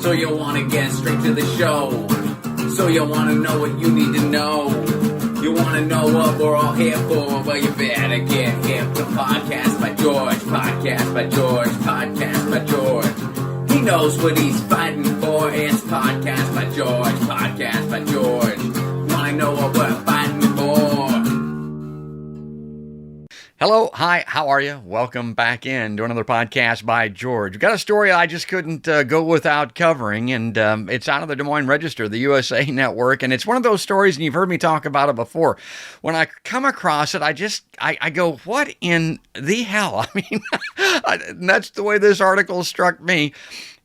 So you'll want to get straight to the show. So you'll want to know what you need to know. You want to know what we're all here for. Well, you better get hip to Podcast by George. Podcast by George. Podcast by George. He knows what he's fighting for. It's Podcast by George. Podcast by George. Want to know what we're fighting for? Hello, hi, how are you? Welcome back in to another podcast by George. We've got a story I just couldn't go without covering, and it's out of the Des Moines Register, the USA Network, and it's one of those stories, and you've heard me talk about it before. When I come across it, I go, what in the hell? I mean, that's the way this article struck me.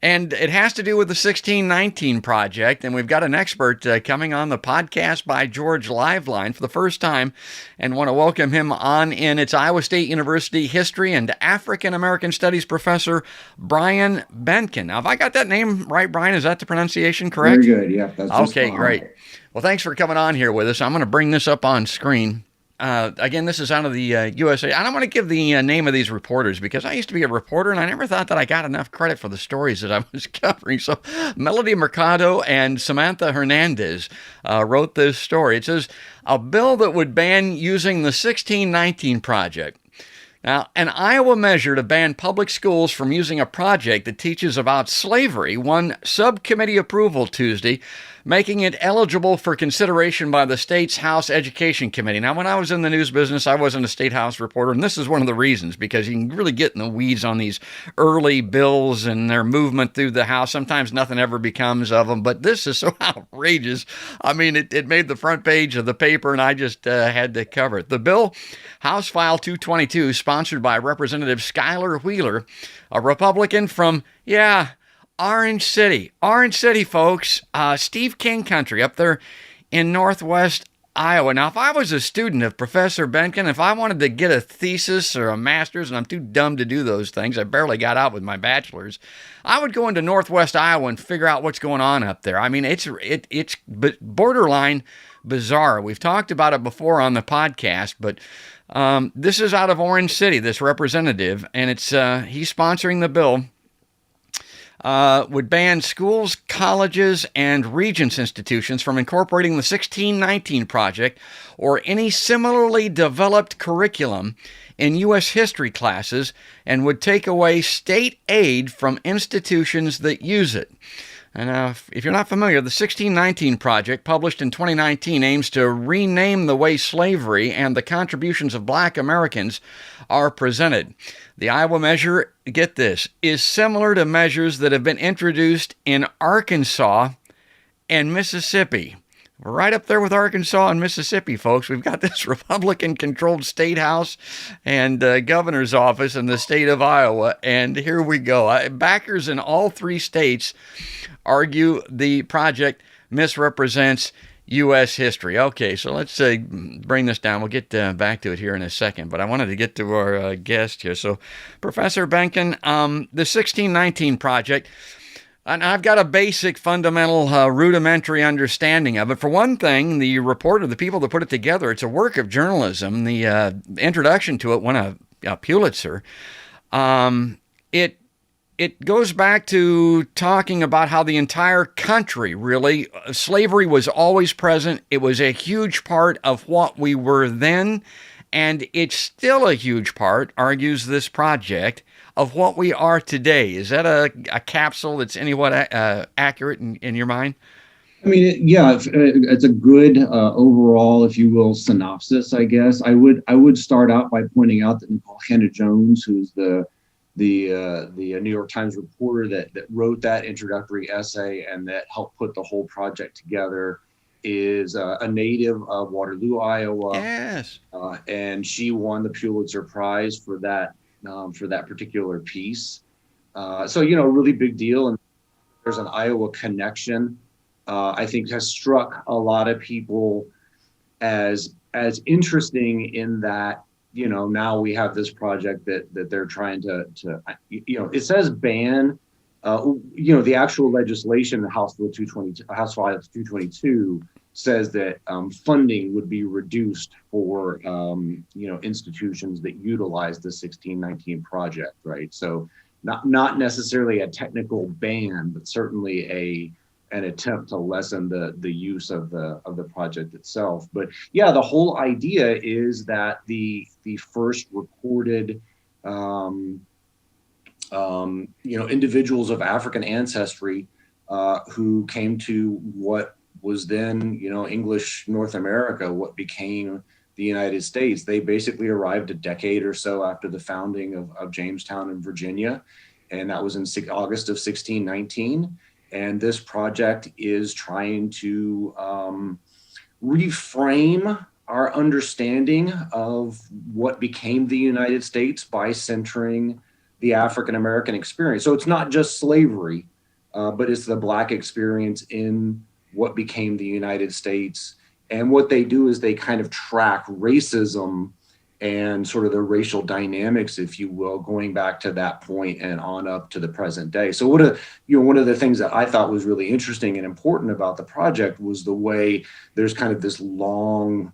And it has to do with the 1619 Project, and we've got an expert coming on the Podcast by George live line for the first time, and want to welcome him on in. It's Iowa State University History and African American Studies professor Brian Benken. Now, have I got that name right, Brian? Is that the pronunciation correct? Very good, yeah. That's okay, great. Well, thanks for coming on here with us. I'm going to bring this up on screen. Again, this is out of the USA. I don't want to give the name of these reporters because I used to be a reporter and I never thought that I got enough credit for the stories that I was covering. So Melody Mercado and Samantha Hernandez wrote this story. It says, a bill that would ban using the 1619 Project. Now, an Iowa measure to ban public schools from using a project that teaches about slavery won subcommittee approval Tuesday, making it eligible for consideration by the state's House Education Committee. Now, when I was in the news business, I wasn't a state house reporter, and this is one of the reasons, because you can really get in the weeds on these early bills and their movement through the House. Sometimes nothing ever becomes of them, but this is so outrageous. I mean, it made the front page of the paper, and I just had to cover it. The bill, House File 222, sponsored by Representative Skylar Wheeler, a Republican from, Orange City, folks. Steve King country up there in northwest Iowa. Now, if I was a student of Professor Benken, if I wanted to get a thesis or a master's, and I'm too dumb to do those things, I barely got out with my bachelor's, I would go into northwest Iowa and figure out what's going on up there. I mean, it's borderline bizarre. We've talked about it before on the podcast, but this is out of Orange City, this representative, and it's he's sponsoring the bill. Would ban schools, colleges, and regents institutions from incorporating the 1619 Project or any similarly developed curriculum in U.S. history classes, and would take away state aid from institutions that use it. And if you're not familiar, the 1619 Project, published in 2019, aims to rename the way slavery and the contributions of Black Americans are presented. The Iowa measure, get this, is similar to measures that have been introduced in Arkansas and Mississippi. We're right up there with Arkansas and Mississippi, folks. We've got this Republican-controlled state house and governor's office in the state of Iowa, and here we go. Backers in all three states argue the project misrepresents U.S. history. Okay, so let's bring this down. We'll get back to it here in a second, but I wanted to get to our guest here. So, Professor Benken, the 1619 Project, and I've got a basic, fundamental, rudimentary understanding of it. For one thing, the reporter, the people that put it together, it's a work of journalism. The introduction to it won a Pulitzer. It goes back to talking about how the entire country, really, slavery was always present. It was a huge part of what we were then, and it's still a huge part, argues this project, of what we are today. Is that a capsule that's anywhat accurate in your mind? I mean, it's a good overall, if you will, synopsis, I guess. I would start out by pointing out that Nicole Hannah-Jones, who's the New York Times reporter that wrote that introductory essay and that helped put the whole project together, is a native of Waterloo, Iowa. Yes. And she won the Pulitzer Prize for that particular piece. So, a really big deal. And there's an Iowa connection, I think has struck a lot of people as interesting in that, now we have this project that they're trying to it says ban, the actual legislation, House File 222 says that funding would be reduced for, institutions that utilize the 1619 project, right? So not necessarily a technical ban, but certainly an attempt to lessen the use of the project itself. But yeah, the whole idea is that the first recorded individuals of African ancestry who came to what was then, English North America, what became the United States. They basically arrived a decade or so after the founding of Jamestown in Virginia, and that was in August of 1619. And this project is trying to reframe our understanding of what became the United States by centering the African American experience. So it's not just slavery, but it's the Black experience in what became the United States. And what they do is they kind of track racism and sort of the racial dynamics, if you will, going back to that point and on up to the present day. So one of the things that I thought was really interesting and important about the project was the way there's kind of this longue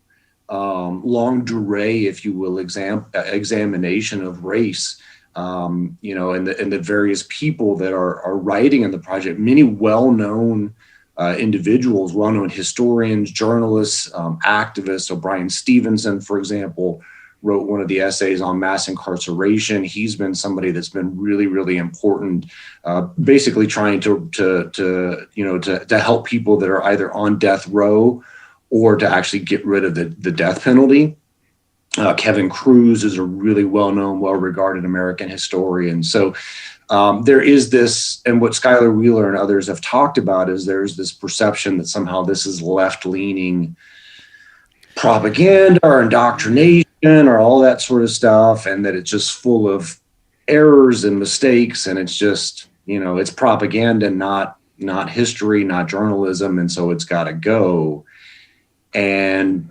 durée, if you will, examination of race, and the various people that are writing in the project, many well-known individuals, well-known historians, journalists, activists. So Brian Stevenson, for example, wrote one of the essays on mass incarceration. He's been somebody that's been really, really important, basically trying to help people that are either on death row or to actually get rid of the death penalty. Kevin Cruz is a really well-known, well-regarded American historian. So there is this, and what Schuyler Wheeler and others have talked about is there's this perception that somehow this is left-leaning propaganda or indoctrination or all that sort of stuff, and that it's just full of errors and mistakes, and it's just, it's propaganda, not history, not journalism, and so it's got to go. And,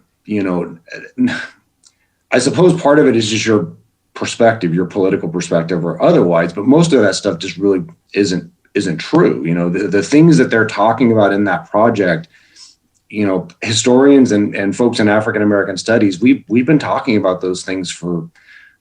I suppose part of it is just your perspective, your political perspective or otherwise, but most of that stuff just really isn't true. The things that they're talking about in that project, historians and folks in African American studies, we've been talking about those things for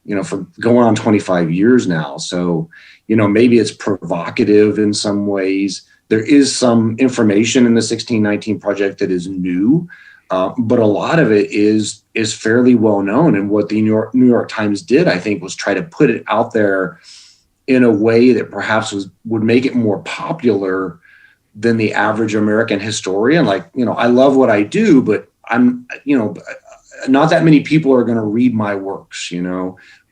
going on 25 years now. So, maybe it's provocative in some ways. There is some information in the 1619 project that is new, but a lot of it is fairly well known. And what the New York Times did, I think, was try to put it out there in a way that perhaps would make it more popular than the average American historian. I love what I do, but I'm, not that many people are going to read my works,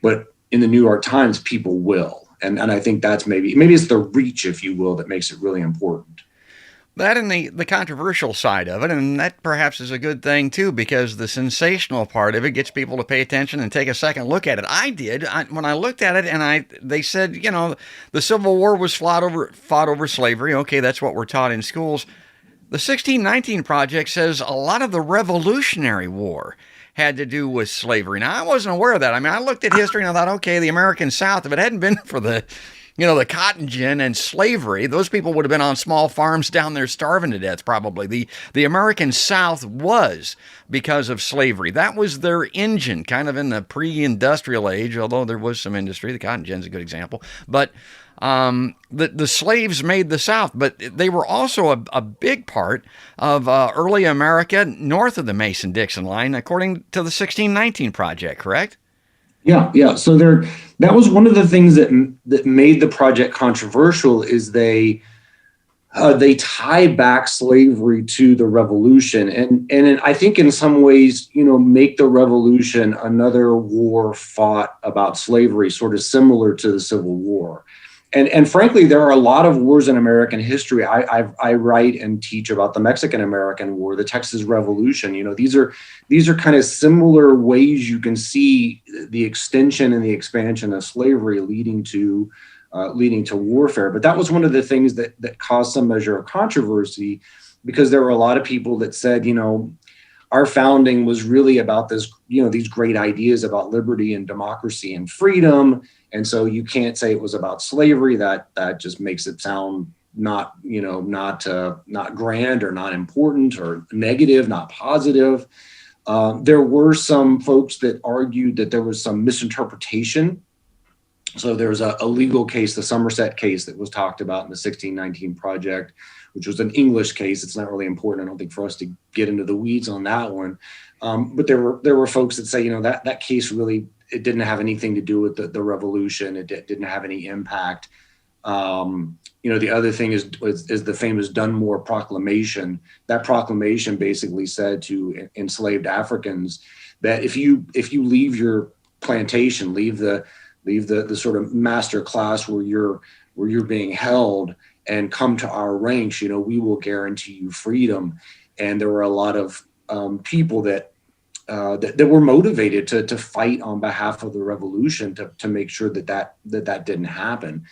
but in the New York Times, people will. And I think that's maybe it's the reach, if you will, that makes it really important. That and the controversial side of it, and that perhaps is a good thing too, because the sensational part of it gets people to pay attention and take a second look at it. I did when I looked at it, and they said, the Civil War was fought over slavery. Okay, that's what we're taught in schools. The 1619 Project says a lot of the Revolutionary War had to do with slavery. Now, I wasn't aware of that. I mean, I looked at history and I thought, okay, the American South, if it hadn't been for the cotton gin and slavery, those people would have been on small farms down there starving to death, probably. The American South was because of slavery. That was their engine, kind of in the pre-industrial age, although there was some industry. The cotton gin's a good example. But the slaves made the South, but they were also a big part of early America north of the Mason-Dixon line, according to the 1619 Project, correct? Yeah. So that was one of the things that made the project controversial is they tie back slavery to the revolution, and I think in some ways, make the revolution another war fought about slavery, sort of similar to the Civil War. And frankly, there are a lot of wars in American history. I write and teach about the Mexican-American War, the Texas Revolution. These are kind of similar ways you can see the extension and the expansion of slavery leading to warfare. But that was one of the things that caused some measure of controversy, because there were a lot of people that said, our founding was really about this, these great ideas about liberty and democracy and freedom. And so you can't say it was about slavery. That just makes it sound not grand or not important or negative, not positive. There were some folks that argued that there was some misinterpretation So there's a legal case, the Somerset case that was talked about in the 1619 Project, which was an English case. It's not really important, I don't think, for us to get into the weeds on that one. But there were folks that say, that case really, it didn't have anything to do with the revolution. It didn't have any impact. The other thing is the famous Dunmore Proclamation. That proclamation basically said to enslaved Africans that if you leave your plantation, leave the sort of master class where you're being held, and come to our ranks, we will guarantee you freedom. And there were a lot of people that were motivated to fight on behalf of the revolution to make sure that didn't happen.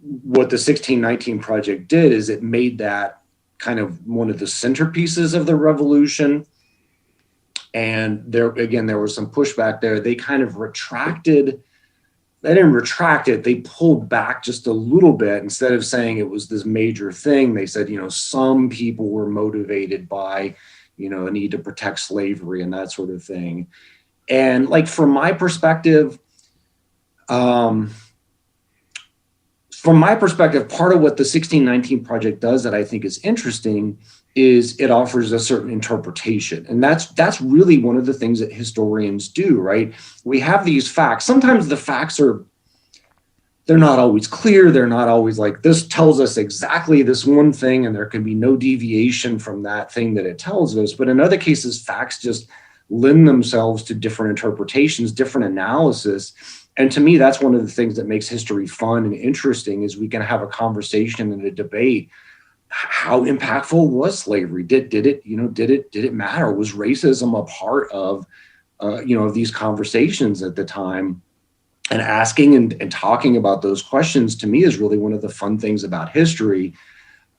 What the 1619 Project did is it made that kind of one of the centerpieces of the revolution. And there was some pushback there. They kind of retracted. They didn't retract it. They pulled back just a little bit. Instead of saying it was this major thing, they said, some people were motivated by, a need to protect slavery and that sort of thing. And like, from my perspective, part of what the 1619 Project does that I think is interesting is it offers a certain interpretation. And that's really one of the things that historians do, right? We have these facts. Sometimes the facts they're not always clear. They're not always like, this tells us exactly this one thing, and there can be no deviation from that thing that it tells us. But in other cases, facts just lend themselves to different interpretations, different analysis. And to me, that's one of the things that makes history fun and interesting, is we can have a conversation and a debate. How impactful was slavery? Did it matter? Was racism a part of these conversations at the time? And asking and talking about those questions, to me, is really one of the fun things about history.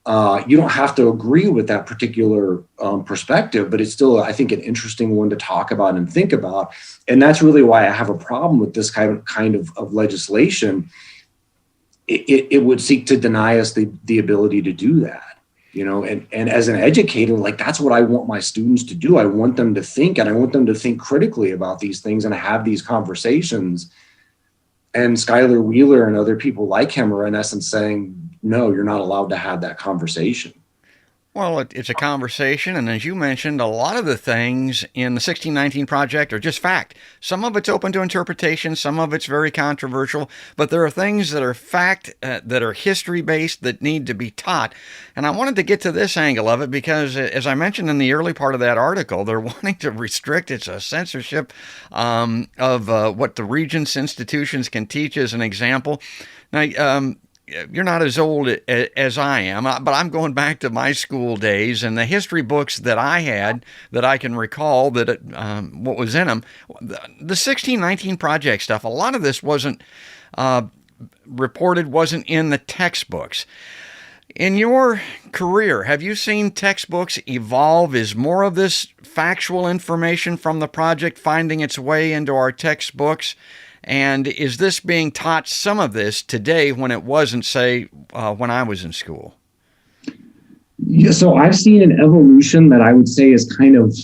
You don't have to agree with that particular perspective, but it's still, I think, an interesting one to talk about and think about. And that's really why I have a problem with this kind of legislation. It would seek to deny us the ability to do that, and as an educator, like, that's what I want my students to do. I want them to think, and I want them to think critically about these things and have these conversations. And Schuyler Wheeler and other people like him are in essence saying, no, you're not allowed to have that conversation. Well, it's a conversation, and as you mentioned, a lot of the things in the 1619 Project are just fact. Some of it's open to interpretation, some of it's very controversial, but there are things that are fact, that are history-based, that need to be taught. And I wanted to get to this angle of it because, as I mentioned in the early part of that article, they're wanting to restrict its censorship of what the Regents institutions can teach as an example. Now, you're not as old as I am, but I'm going back to my school days, and the history books that I had that I can recall what was in them, the 1619 Project stuff, a lot of this wasn't reported, wasn't in the textbooks. In your career, have you seen textbooks evolve? Is more of this factual information from the project finding its way into our textbooks? And is this being taught, some of this, today when it wasn't, say, when I was in school? Yeah, so I've seen an evolution that I would say is kind of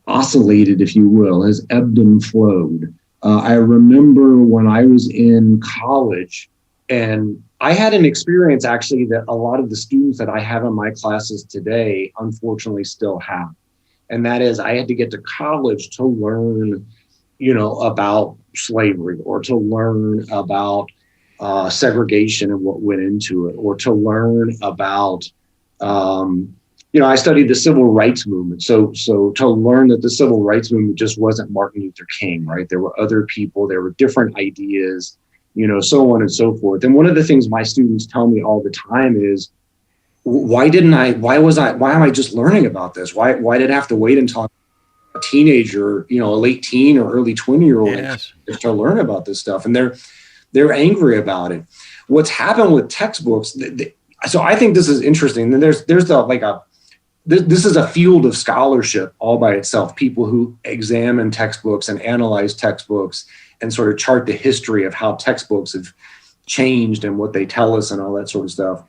oscillated, if you will, has ebbed and flowed. I remember when I was in college, and I had an experience actually that a lot of the students that I have in my classes today, unfortunately, still have. And that is, I had to get to college to learn, about slavery, or to learn about segregation and what went into it, or to learn about, I studied the civil rights movement. So to learn that the civil rights movement just wasn't Martin Luther King, right? There were other people, there were different ideas, so on and so forth. And one of the things my students tell me all the time is, why am I just learning about this? Why did I have to wait until a teenager, a late teen or early 20-year-old Yes. to learn about this stuff? And they're angry about it. What's happened with textbooks? So I think this is interesting. And this is a field of scholarship all by itself. People who examine textbooks and analyze textbooks and sort of chart the history of how textbooks have changed and what they tell us and all that sort of stuff.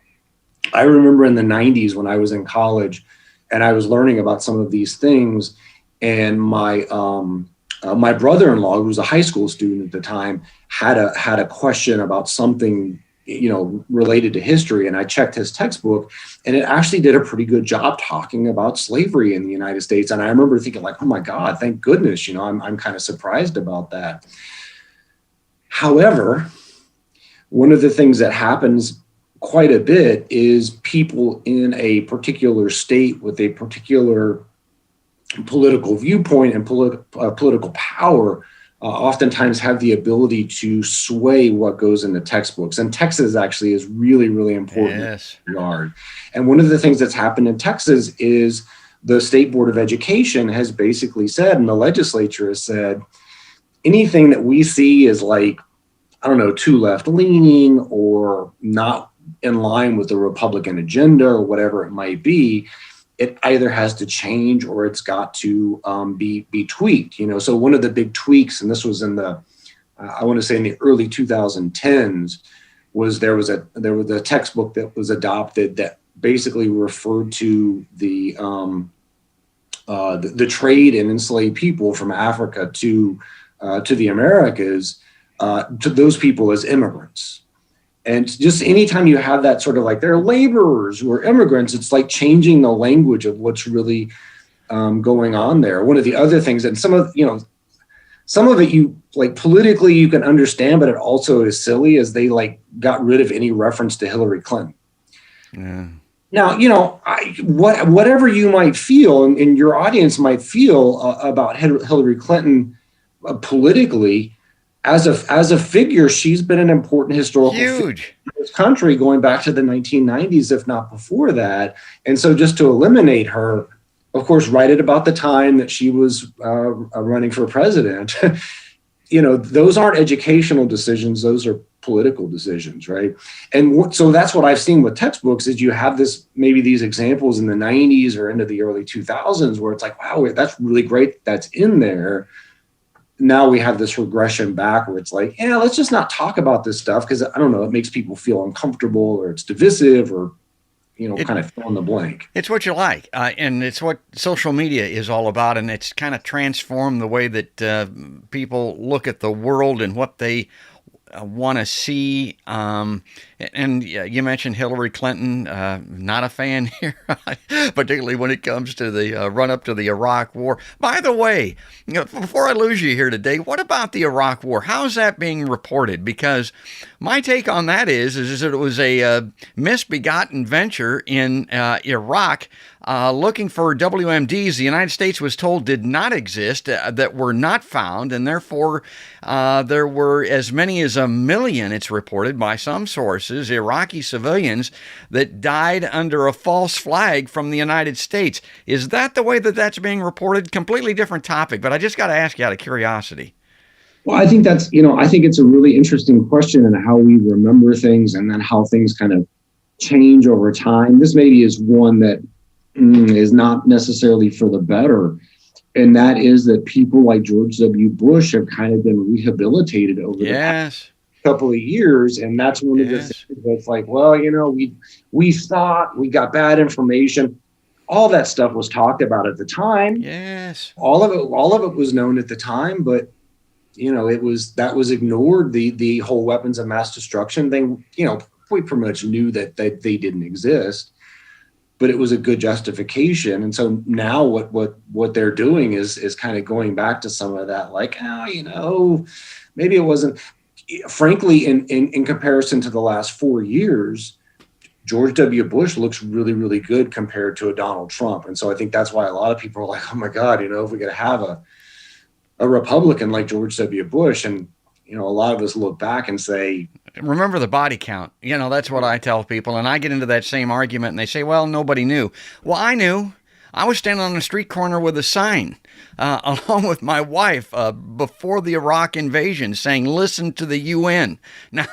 I remember in the 90s when I was in college and I was learning about some of these things, and my my brother-in-law, who was a high school student at the time, had a question about something, related to history. And I checked his textbook, and it actually did a pretty good job talking about slavery in the United States. And I remember thinking, like, oh my God, thank goodness, I'm kind of surprised about that. However, one of the things that happens quite a bit is people in a particular state with a particular political viewpoint and political power oftentimes have the ability to sway what goes into textbooks. And Texas actually is really, really important in that regard. And one of the things that's happened in Texas is the State Board of Education has basically said, and the legislature has said, anything that we see is like, I don't know, too left-leaning or not in line with the Republican agenda or whatever it might be, it either has to change or it's got to be tweaked. So one of the big tweaks, and this was in I want to say in the early 2010s, was there was a textbook that was adopted that basically referred to the trade in enslaved people from Africa to the Americas, to those people as immigrants. And just anytime you have that sort of like they're laborers who are immigrants, it's like changing the language of what's really going on there. One of the other things, and some of it you like politically you can understand, but it also is silly, as they like got rid of any reference to Hillary Clinton. Yeah. Now, whatever you might feel and your audience might feel about Hillary Clinton politically, as a figure, she's been an important historical figure in this country going back to the 1990s, if not before that. And so just to eliminate her, of course, right at about the time that she was running for president, those aren't educational decisions. Those are political decisions, right? And so that's what I've seen with textbooks is you have maybe these examples in the 90s or into the early 2000s where it's like, wow, that's really great. That's in there. Now we have this regression back where it's like, yeah, let's just not talk about this stuff because I don't know, it makes people feel uncomfortable or it's divisive or, kind of fill in the blank. It's what you like. And it's what social media is all about. And it's kind of transformed the way that people look at the world and what they want to see. And you mentioned Hillary Clinton, not a fan here, particularly when it comes to the run up to the Iraq War. By the way, before I lose you here today, what about the Iraq War? How's that being reported? Because my take on that is that it was a misbegotten venture in Iraq looking for WMDs the United States was told did not exist, that were not found, and therefore there were as many as 1 million, it's reported by some sources, Iraqi civilians that died under a false flag from the United States. Is that the way that that's being reported? Completely different topic, but I just got to ask you out of curiosity. Well, I think I think it's a really interesting question and how we remember things and then how things kind of change over time. This maybe is one that is not necessarily for the better. And that is that people like George W. Bush have kind of been rehabilitated over the past couple of years. And that's one of the things that's like, well, we thought we got bad information. All that stuff was talked about at the time. Yes. All of it was known at the time, but that was ignored. The whole weapons of mass destruction thing, we pretty much knew that they didn't exist, but it was a good justification. And so now what they're doing is kind of going back to some of that, like, maybe it wasn't, frankly, in comparison to the last 4 years, George W. Bush looks really, really good compared to a Donald Trump. And so I think that's why a lot of people are like, oh my God, if we're going to have a Republican like George W. Bush, and a lot of us look back and say, remember the body count. That's what I tell people. And I get into that same argument and they say, well, nobody knew. Well, I knew. I was standing on a street corner with a sign along with my wife before the Iraq invasion saying, listen to the UN. Now,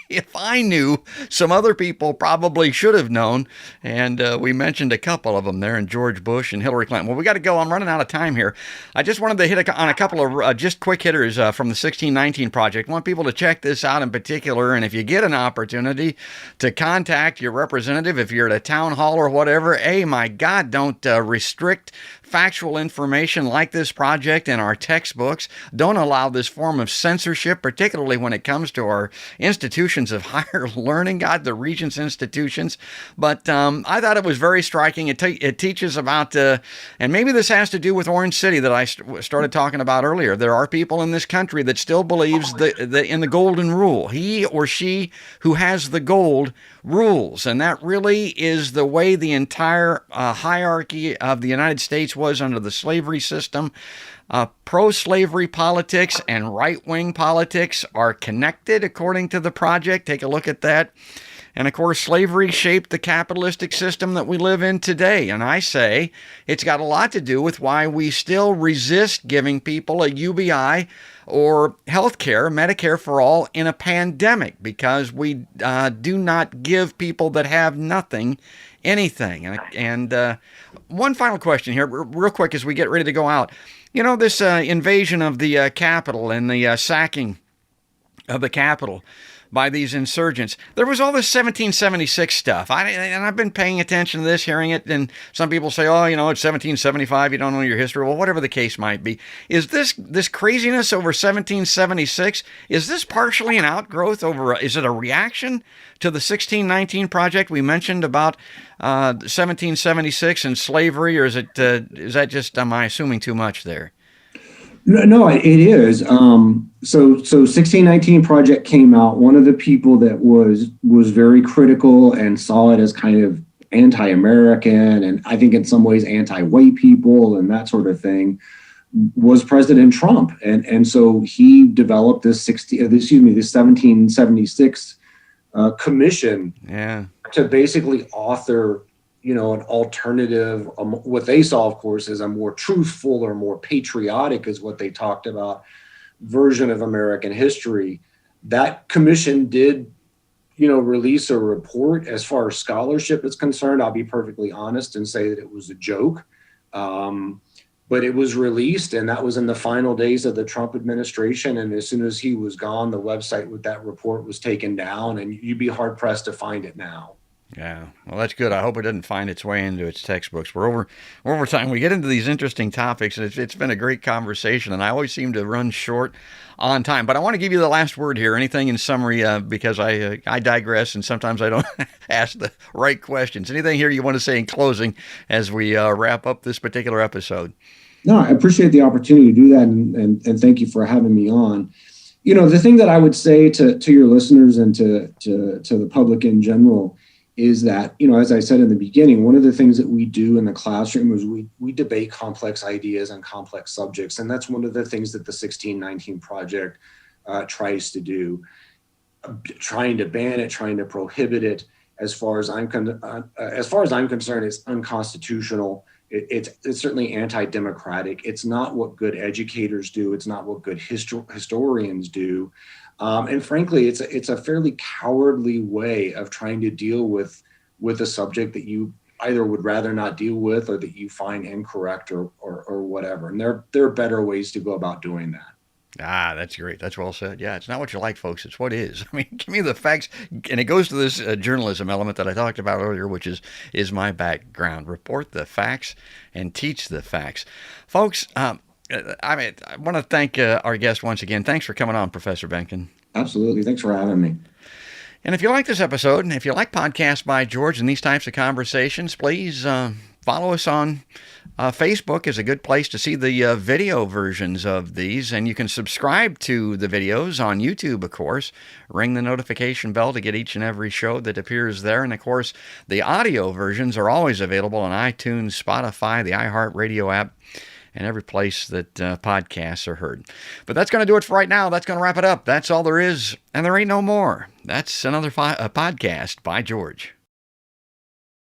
if I knew, some other people probably should have known. And we mentioned a couple of them there, and George Bush and Hillary Clinton. Well, we got to go. I'm running out of time here. I just wanted to hit on a couple of just quick hitters from the 1619 Project. I want people to check this out in particular. And if you get an opportunity to contact your representative, if you're at a town hall or whatever, hey, my God, don't restrict factual information like this project in our textbooks. Don't allow this form of censorship, particularly when it comes to our institutions of higher learning, God, the Regents institutions. But I thought it was very striking. It teaches about, and maybe this has to do with Orange City that I started talking about earlier. There are people in this country that still believes in the golden rule. He or she who has the gold rules. And that really is the way the entire hierarchy of the United States was under the slavery system. Pro-slavery politics and right-wing politics are connected, according to the project. Take a look at that. And of course, slavery shaped the capitalistic system that we live in today. And I say it's got a lot to do with why we still resist giving people a UBI or health care, Medicare for all, in a pandemic, because we do not give people that have nothing anything. And one final question here, real quick, as we get ready to go out. You know, this invasion of the Capitol and the sacking of the Capitol by these insurgents. There was all this 1776 stuff. And I've been paying attention to this, hearing it, and some people say, oh, you know, it's 1775, you don't know your history. Well, whatever the case might be. Is this craziness over 1776, is this partially an outgrowth over, is it a reaction to the 1619 project we mentioned about 1776 and slavery, or is that just, am I assuming too much there? No, it is. So 1619 project came out. One of the people that was very critical and saw it as kind of anti-American, and I think in some ways anti-white people and that sort of thing, was President Trump. And so he developed this 1776 commission to basically author, you know, an alternative, what they saw, of course, is a more truthful or more patriotic, is what they talked about, version of American history. That commission did, you know, release a report. As far as scholarship is concerned, I'll be perfectly honest and say that it was a joke. But it was released, and that was in the final days of the Trump administration. And as soon as he was gone, the website with that report was taken down, and you'd be hard pressed to find it now. Yeah, well, that's good. I hope it doesn't find its way into its textbooks. We're over time. We get into these interesting topics, and it's been a great conversation, and I always seem to run short on time. But I want to give you the last word here. Anything in summary, because I digress, and sometimes I don't ask the right questions. Anything here you want to say in closing as we wrap up this particular episode? No, I appreciate the opportunity to do that, and thank you for having me on. You know, the thing that I would say to your listeners and to the public in general is that, you know, as I said in the beginning, one of the things that we do in the classroom is we debate complex ideas and complex subjects. And that's one of the things that the 1619 project tries to do, trying to ban it, trying to prohibit it. As far as I'm concerned, it's unconstitutional. It's certainly anti-democratic. It's not what good educators do. It's not what good historians do. And frankly, it's a fairly cowardly way of trying to deal with a subject that you either would rather not deal with or that you find incorrect or whatever. And there are better ways to go about doing that. Ah, that's great. That's well said. Yeah, it's not what you like, folks. It's what is. I mean, give me the facts. And it goes to this journalism element that I talked about earlier, which is my background. Report the facts and teach the facts. Folks, I want to thank our guest once again. Thanks for coming on, Professor Benkin. Absolutely. Thanks for having me. And if you like this episode, and if you like Podcasts by George and these types of conversations, please follow us on Facebook is a good place to see the video versions of these, and you can subscribe to the videos on YouTube, of course. Ring the notification bell to get each and every show that appears there. And, of course, the audio versions are always available on iTunes, Spotify, the iHeartRadio app, and every place that podcasts are heard. But that's going to do it for right now. That's going to wrap it up. That's all there is, and there ain't no more. That's another podcast by George.